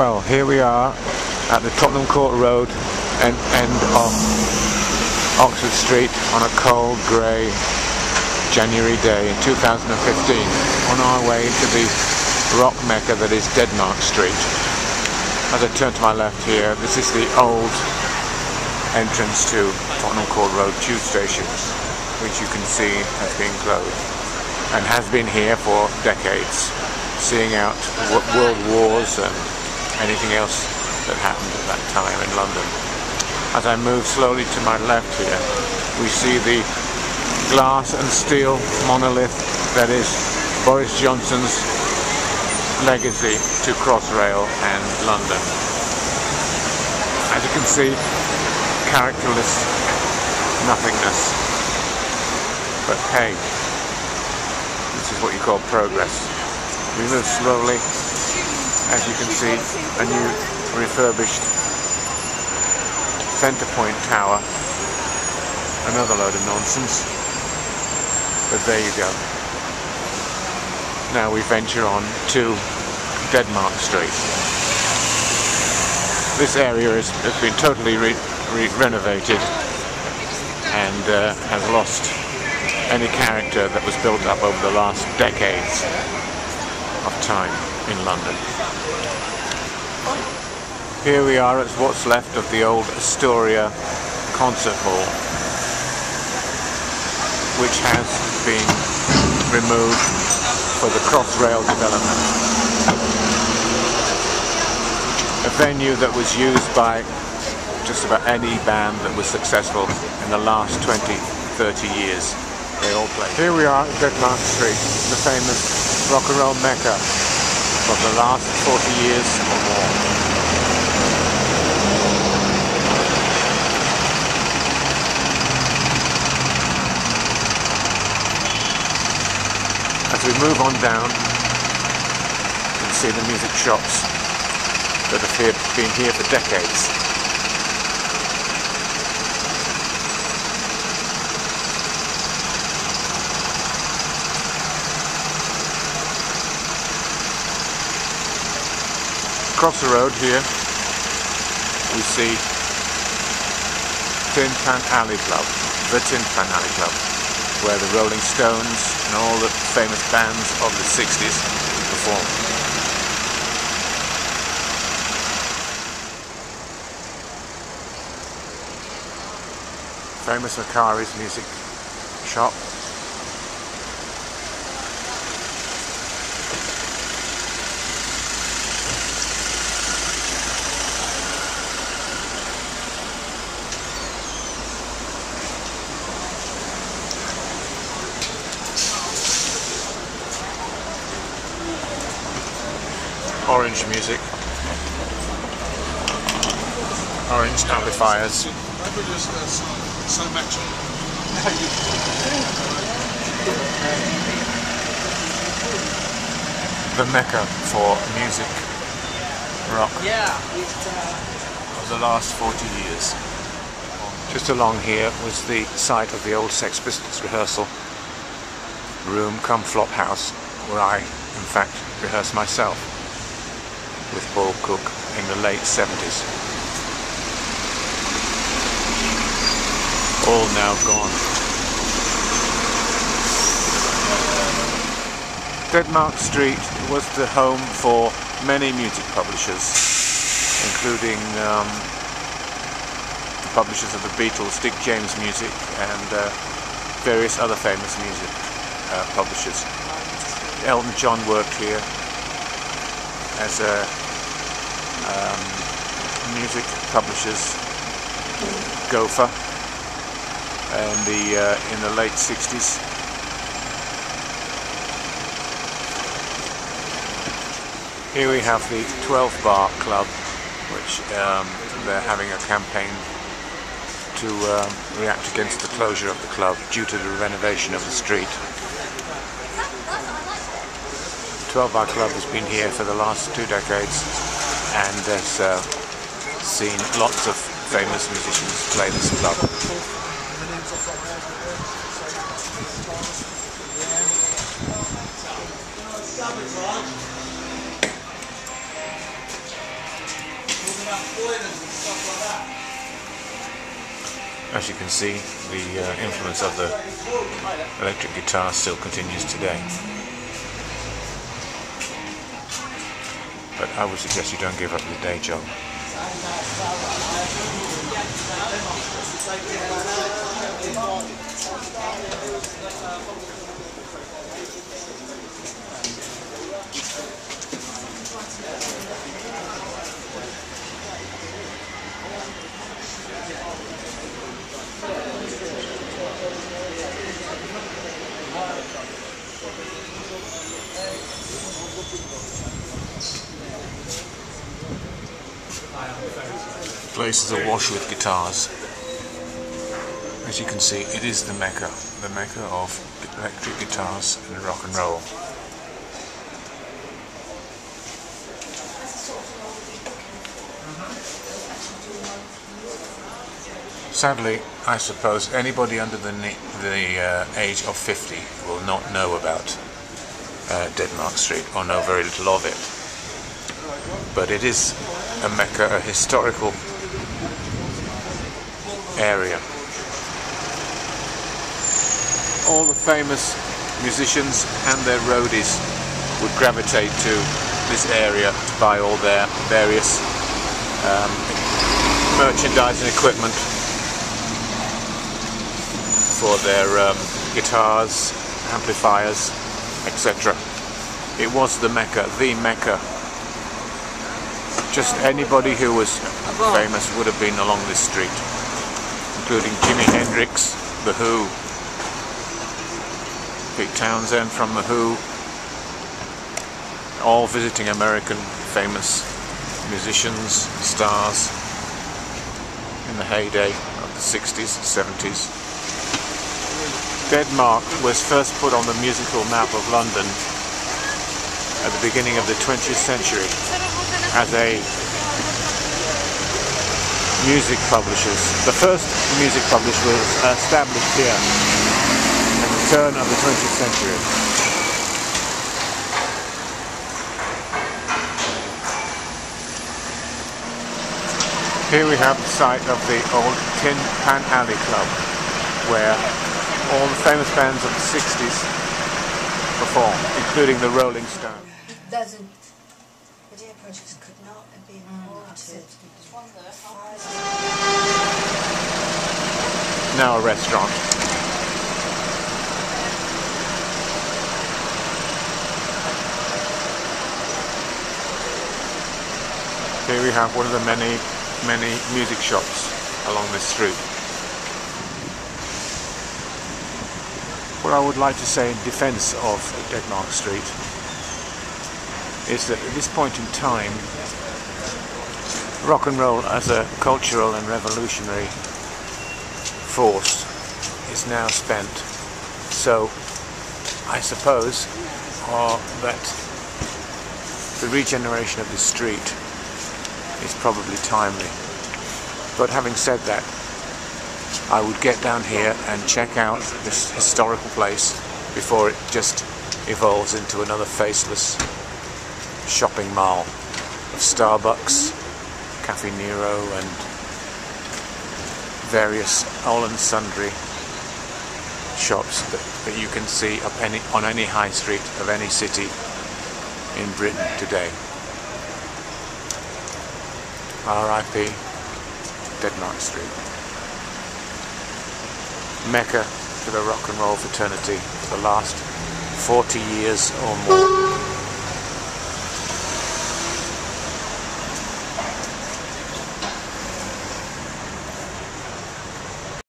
Well, here we are at the Tottenham Court Road end of Oxford Street on a cold, grey January day in 2015, on our way to the rock mecca that is Demise Street. As I turn to my left here, this is the old entrance to Tottenham Court Road tube station, which you can see has been closed and has been here for decades, seeing out world wars and anything else that happened at that time in London. As I move slowly to my left here, we see the glass and steel monolith that is Boris Johnson's legacy to Crossrail and London. As you can see, characterless nothingness. But hey, this is what you call progress. We move slowly. As you can see, a new refurbished centre point tower. Another load of nonsense. But there you go. Now we venture on to Demise Street. This area has been totally renovated and has lost any character that was built up over the last decades of time in London. Here we are at what's left of the old Astoria concert hall, which has been removed for the Crossrail development. A venue that was used by just about any band that was successful in the last 20-30 years. They all play. Here we are at Demise Street, the famous rock and roll mecca of the last 40 years or more. As we move on down, you can see the music shops that have been here for decades. Across the road here, we see Tin Pan Alley Club, the Tin Pan Alley Club, where the Rolling Stones and all the famous bands of the 60s performed. Famous Macari's music shop. Orange music, orange amplifiers. The mecca for music, rock, of the last 40 years. Just along here was the site of the old Sex Pistols rehearsal room cum flop house, where I in fact rehearsed myself with Paul Cook in the late 70s. All now gone. Demise Street was the home for many music publishers, including the publishers of the Beatles, Dick James Music, and various other famous music publishers. Elton John worked here as a music publishers, Gopher, and in the late 60s. Here we have the 12 Bar Club, which they're having a campaign to react against the closure of the club due to the renovation of the street. The 12 Bar Club has been here for the last 2 decades and has seen lots of famous musicians play this club. As you can see, the influence of the electric guitar still continues today. But I would suggest you don't give up your day job. The place is awash with guitars. As you can see, it is the mecca of electric guitars and rock and roll. Sadly, I suppose anybody under the age of 50 will not know about Deadmark Street, or know very little of it. But it is a mecca, a historical area. All the famous musicians and their roadies would gravitate to this area to buy all their various merchandise and equipment for their guitars, amplifiers, etc. It was the mecca, the mecca. Just anybody who was famous would have been along this street, including Jimi Hendrix, The Who, Pete Townsend from The Who, all visiting American famous musicians, stars in the heyday of the 60s, 70s. Deadmark was first put on the musical map of London at the beginning of the 20th century as a music publishers. The first music publisher was established here at the turn of the 20th century. Here we have the site of the old Tin Pan Alley Club, where all the famous bands of the 60s performed, including the Rolling Stones. Doesn't. The deer projects could not have been watered. Now a restaurant. Here we have one of the many music shops along this street. What I would like to say in defense of Deadmark Street is that at this point in time, rock and roll as a cultural and revolutionary force is now spent. So I suppose that the regeneration of this street is probably timely. But having said that, I would get down here and check out this historical place before it just evolves into another faceless shopping mall of Starbucks, Cafe Nero and various all and sundry shops that you can see on any high street of any city in Britain today. R.I.P. Deadmark Street. Mecca for the rock and roll fraternity for the last 40 years or more.